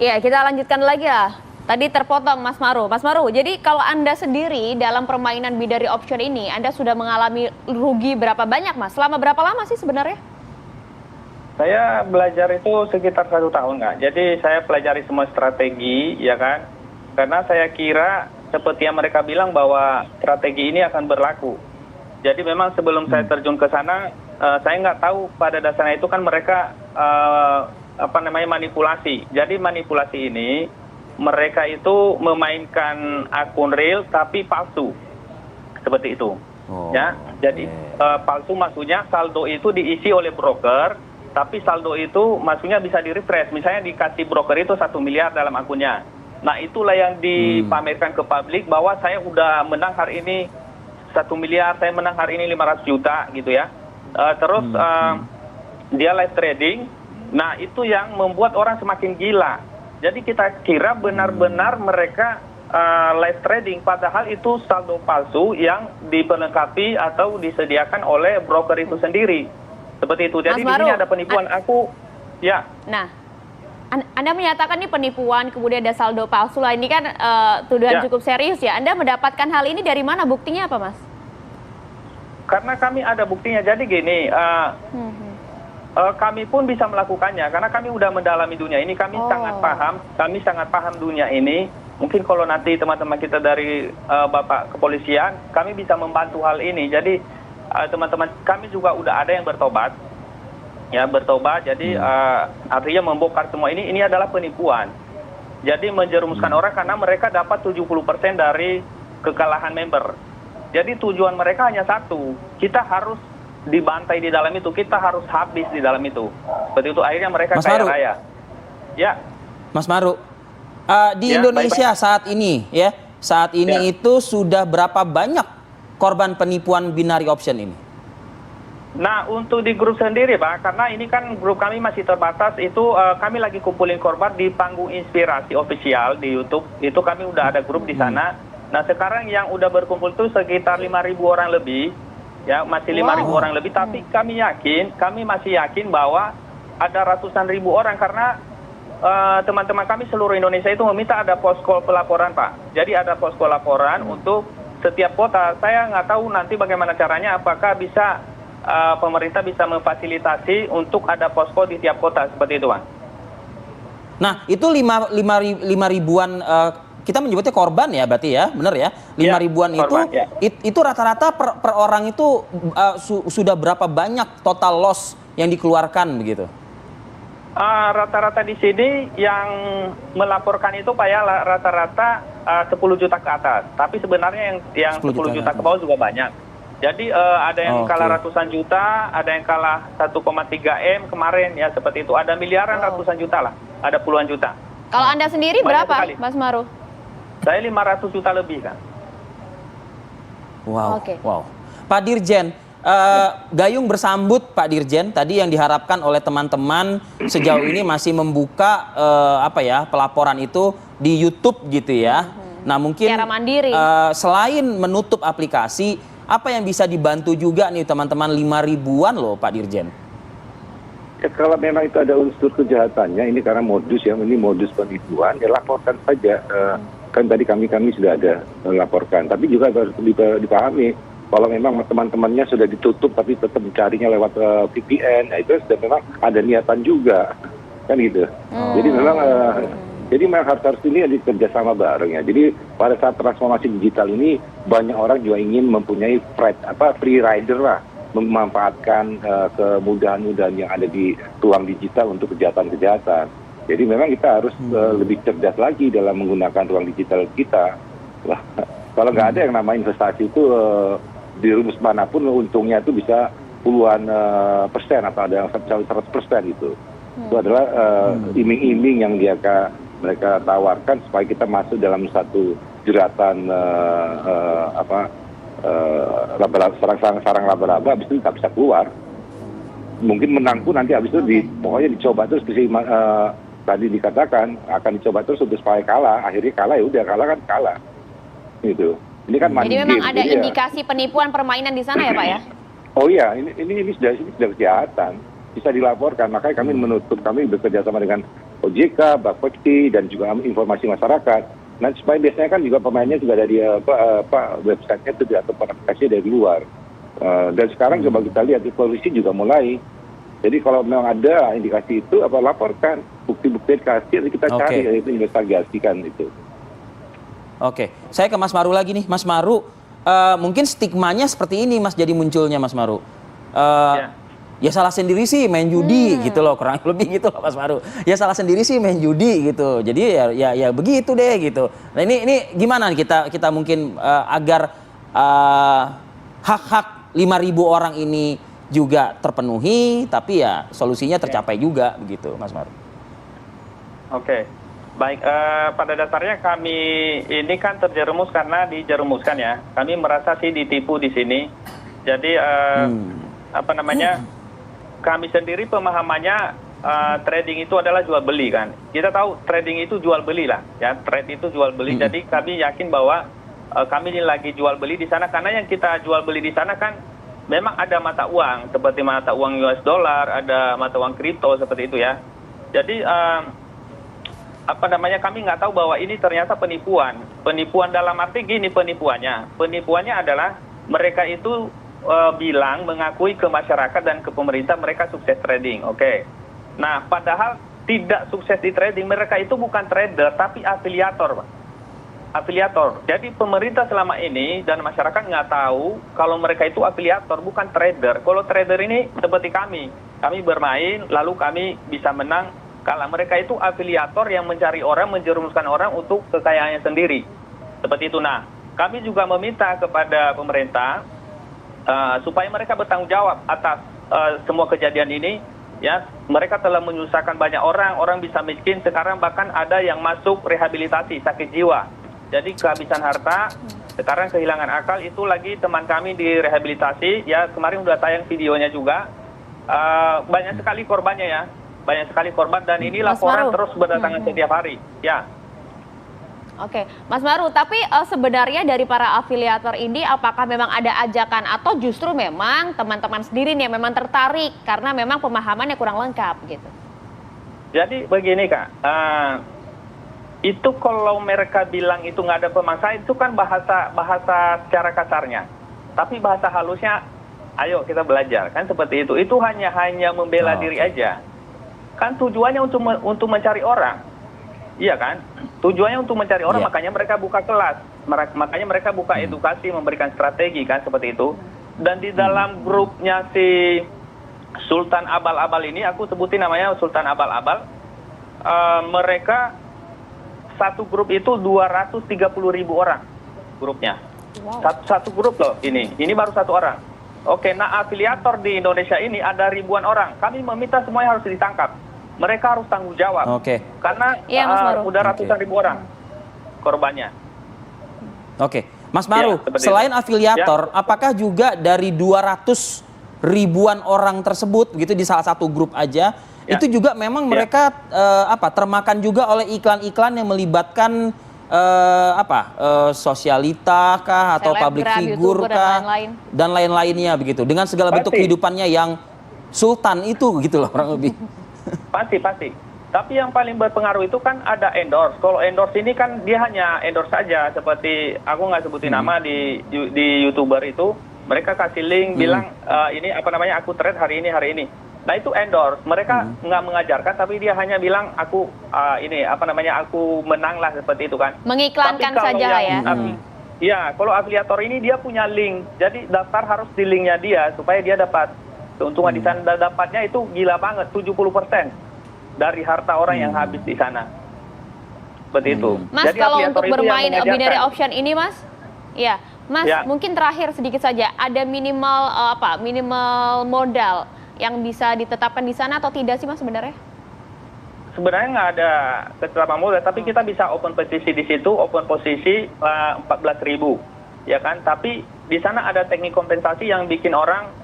Iya, kita lanjutkan lagi lah. Tadi terpotong Mas Maru. Mas Maru, jadi kalau Anda sendiri dalam permainan binary option ini, Anda sudah mengalami rugi berapa banyak Mas? Selama berapa lama sih sebenarnya? Saya belajar itu sekitar 1 tahun, Kak. Jadi saya pelajari semua strategi, ya kan? Karena saya kira seperti yang mereka bilang bahwa strategi ini akan berlaku. Jadi memang sebelum saya terjun ke sana, saya nggak tahu pada dasarnya itu kan mereka manipulasi. Jadi manipulasi ini mereka itu memainkan akun real tapi palsu, seperti itu. Ya, jadi palsu maksudnya saldo itu diisi oleh broker, tapi saldo itu maksudnya bisa di-refresh. Misalnya dikasih broker itu 1 miliar dalam akunnya. Nah itulah yang dipamerkan ke publik bahwa saya udah menang hari ini 1 miliar, saya menang hari ini 500 juta gitu ya. Terus dia live trading. Nah itu yang membuat orang semakin gila. Jadi kita kira benar-benar mereka live trading, padahal itu saldo palsu yang diperlengkapi atau disediakan oleh broker itu sendiri. Seperti itu. Jadi di sini ada penipuan aku. Ya. Nah, Anda menyatakan ini penipuan, kemudian ada saldo palsu lah. Ini kan tuduhan cukup serius ya. Anda mendapatkan hal ini dari mana? Buktinya apa, Mas? Karena kami ada buktinya. Jadi gini, kami pun bisa melakukannya karena kami udah mendalami dunia ini. Kami sangat paham dunia ini. Mungkin kalau nanti teman-teman kita dari Bapak Kepolisian, kami bisa membantu hal ini. Jadi teman-teman kami juga udah ada yang bertobat, ya bertobat. Jadi artinya membongkar semua ini adalah penipuan. Jadi menjerumuskan orang karena mereka dapat 70% dari kekalahan member. Jadi tujuan mereka hanya satu, kita harus dibantai di dalam itu, kita harus habis di dalam itu. Seperti itu akhirnya mereka kaya raya. Ya. Mas Maru, di Indonesia saat ini itu sudah berapa banyak korban penipuan binary option ini? Nah untuk di grup sendiri Pak, karena ini kan grup kami masih terbatas, itu kami lagi kumpulin korban di Panggung Inspirasi Official di YouTube, itu kami udah ada grup di sana. Nah sekarang yang udah berkumpul itu sekitar 5.000 orang lebih, ya masih 5.000 orang lebih, tapi kami masih yakin bahwa ada ratusan ribu orang karena teman-teman kami seluruh Indonesia itu meminta ada posko pelaporan Pak. Jadi ada posko laporan untuk setiap kota. Saya nggak tahu nanti bagaimana caranya, apakah bisa pemerintah bisa memfasilitasi untuk ada posko di tiap kota seperti itu Pak. Nah itu 5 ribuan kita menyebutnya korban ya berarti ya, benar ya? 5 ribuan korban, itu rata-rata per orang itu sudah berapa banyak total loss yang dikeluarkan begitu? Rata-rata di sini yang melaporkan itu Pak ya rata-rata 10 juta ke atas. Tapi sebenarnya yang 10 juta ke bawah juga banyak. Jadi ada yang kalah ratusan juta, ada yang kalah 1,3 M kemarin ya seperti itu. Ada miliaran ratusan juta lah, ada puluhan juta. Kalau Anda sendiri banyak berapa sekali. Mas Maru? Saya 500 juta lebih kan. Wow, wow. Pak Dirjen, gayung bersambut Pak Dirjen. Tadi yang diharapkan oleh teman-teman sejauh ini masih membuka pelaporan itu di YouTube gitu ya. Nah mungkin selain menutup aplikasi, apa yang bisa dibantu juga nih teman-teman 5 ribuan loh Pak Dirjen? Ya, kalau memang itu ada unsur kejahatannya, ini karena modus ya, ini modus penipuan, ya laporkan saja. Kan tadi kami sudah ada melaporkan, tapi juga harus dipahami kalau memang teman-temannya sudah ditutup tapi tetap mencarinya lewat VPN, nah itu sudah memang ada niatan juga, kan gitu. Jadi memang harus ini kerja sama bareng ya. Jadi pada saat transformasi digital ini banyak orang juga ingin mempunyai free rider lah, memanfaatkan kemudahan-kemudahan yang ada di ruang digital untuk kejahatan-kejahatan. Jadi memang kita harus lebih cerdas lagi dalam menggunakan ruang digital kita. Wah, kalau nggak ada yang namanya investasi itu di rumus manapun untungnya itu bisa puluhan persen atau ada yang 100% gitu. Itu adalah iming-iming yang mereka tawarkan supaya kita masuk dalam satu jeratan sarang laba-laba, habis itu nggak bisa keluar. Mungkin menang pun nanti habis itu pokoknya dicoba terus tadi dikatakan akan dicoba terus untuk supaya kalah, akhirnya kalah ya udah kalah gitu. Ini kan jadi memang ada indikasi penipuan permainan di sana ya Pak ya? Oh iya, ini sudah kejahatan, bisa dilaporkan. Makanya kami bekerja sama dengan OJK, Bapepti, dan juga informasi masyarakat. Nah, supaya biasanya kan juga pemainnya juga dari websitenya itu atau aplikasi dari luar. Dan sekarang coba kita lihat, polisi juga mulai. Jadi kalau memang ada indikasi itu, laporkan. Bukti-bukti dikasih, kita cari, itu investigasikan itu. Oke, saya ke Mas Maru lagi nih. Mas Maru, mungkin stigmanya seperti ini Mas jadi munculnya Mas Maru. Ya salah sendiri sih main judi gitu loh, kurang lebih gitu loh Mas Maru. Ya salah sendiri sih main judi gitu. Jadi ya begitu deh gitu. Nah ini gimana kita mungkin agar hak-hak 5.000 orang ini juga terpenuhi, tapi ya solusinya tercapai juga begitu Mas Maru. Oke. Baik, pada dasarnya kami ini kan terjerumus karena dijerumuskan ya. Kami merasa sih ditipu di sini. Jadi kami sendiri pemahamannya trading itu adalah jual beli kan. Kita tahu trading itu jual beli lah, ya. Trade itu jual beli. Jadi kami yakin bahwa kami ini lagi jual beli di sana karena yang kita jual beli di sana kan memang ada mata uang seperti mata uang US dollar, ada mata uang kripto seperti itu ya. Jadi kami nggak tahu bahwa ini ternyata penipuan. Penipuan dalam arti gini penipuannya. Penipuannya adalah mereka itu bilang mengakui ke masyarakat dan ke pemerintah mereka sukses trading. Oke. Nah, padahal tidak sukses di trading, mereka itu bukan trader tapi afiliator, Pak. Afiliator. Jadi pemerintah selama ini dan masyarakat nggak tahu kalau mereka itu afiliator, bukan trader. Kalau trader ini seperti kami bermain lalu kami bisa menang. Kalau mereka itu afiliator yang mencari orang, menjerumuskan orang untuk kekayaannya sendiri. Seperti itu. Nah, kami juga meminta kepada pemerintah supaya mereka bertanggung jawab atas semua kejadian ini. Ya, mereka telah menyusahkan banyak orang bisa miskin. Sekarang bahkan ada yang masuk rehabilitasi sakit jiwa. Jadi kehabisan harta, sekarang kehilangan akal. Itu lagi teman kami di rehabilitasi. Ya, kemarin udah tayang videonya juga. Banyak sekali korbannya ya. Banyak sekali korban dan ini laporan terus berdatangan setiap hari. Ya. Oke, Mas Maru, tapi sebenarnya dari para afiliator ini apakah memang ada ajakan atau justru memang teman-teman sendiri nih yang memang tertarik karena memang pemahamannya kurang lengkap gitu? Jadi begini Kak, itu kalau mereka bilang itu nggak ada pemaksaan itu kan bahasa secara kasarnya, tapi bahasa halusnya, ayo kita belajar kan seperti itu. Itu hanya membela diri aja, kan tujuannya untuk mencari orang. Iya kan? Tujuannya untuk mencari orang, makanya mereka buka kelas. Makanya mereka buka edukasi, memberikan strategi kan seperti itu. Dan di dalam grupnya si Sultan Abal-Abal ini, aku sebutin namanya Sultan Abal-Abal, mereka satu grup itu 230.000 orang grupnya. Satu grup loh ini baru satu orang. Oke, nah afiliator di Indonesia ini ada ribuan orang. Kami meminta semuanya harus ditangkap. Mereka harus tanggung jawab. Karena udah ratusan ribu orang korbannya. Oke, Mas Maru, selain afiliator, apakah juga dari 200 ribuan orang tersebut, begitu di salah satu grup aja, itu juga memang mereka termakan juga oleh iklan-iklan yang melibatkan sosialita kah atau public figure kah dan lain-lainnya begitu, dengan segala bentuk kehidupannya yang sultan itu gitu loh kurang lebih. Pasti. Tapi yang paling berpengaruh itu kan ada endorse. Kalau endorse ini kan dia hanya endorse saja. Seperti aku nggak sebutin nama di YouTuber itu, mereka kasih link bilang ini aku trade hari ini. Nah itu endorse. Mereka nggak mengajarkan, tapi dia hanya bilang aku aku menang lah seperti itu kan. Mengiklankan saja lah ya. Iya, kalau afiliator ini dia punya link. Jadi daftar harus di linknya dia supaya dia dapat keuntungan di sana. Dapatnya itu gila banget, 70% dari harta orang yang habis di sana. Seperti itu. Mas, jadi kalau untuk bermain binary option ini, Mas, Mas, mungkin terakhir sedikit saja, ada minimal minimal modal yang bisa ditetapkan di sana atau tidak sih, Mas sebenarnya? Sebenarnya nggak ada ketetapan modal, tapi kita bisa open posisi di situ, open posisi 14.000, ya kan? Tapi di sana ada teknik kompensasi yang bikin orang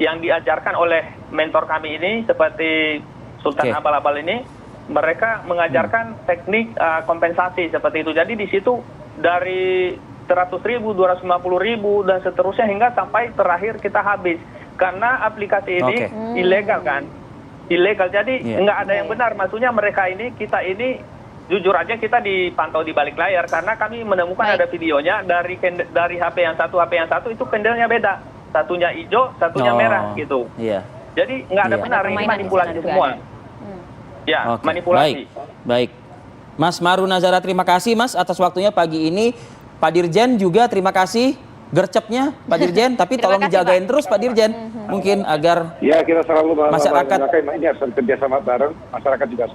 yang diajarkan oleh mentor kami ini seperti Sultan Abal-Abal ini, mereka mengajarkan teknik kompensasi seperti itu. Jadi di situ dari 100.000, 250.000 dan seterusnya hingga sampai terakhir kita habis karena aplikasi ini ilegal kan. ilegal. Jadi nggak ada yang benar. Maksudnya mereka ini, kita ini jujur aja kita dipantau di balik layar karena kami menemukan ada videonya dari HP yang satu itu pendelnya beda. Satunya hijau, satunya merah gitu. Iya. Jadi nggak ada benar, ini manipulasi semua. Ya, manipulasi. Baik. Mas Maru Nazara, terima kasih Mas atas waktunya pagi ini. Pak Dirjen juga terima kasih gercepnya Pak Dirjen, tapi tolong dijagain terus Pak Dirjen. Mungkin agar ya kita selalu masyarakat ini harus kerjasama bareng, masyarakat juga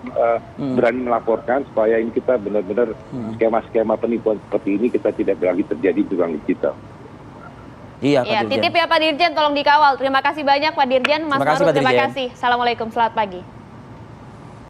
berani melaporkan supaya ini kita benar-benar skema-skema penipuan seperti ini kita tidak lagi terjadi di ruang digital. Iya, Pak Dirjen. Titip ya Pak Dirjen, tolong dikawal. Terima kasih banyak Pak Dirjen, Mas Maru, terima kasih. Assalamualaikum, selamat pagi.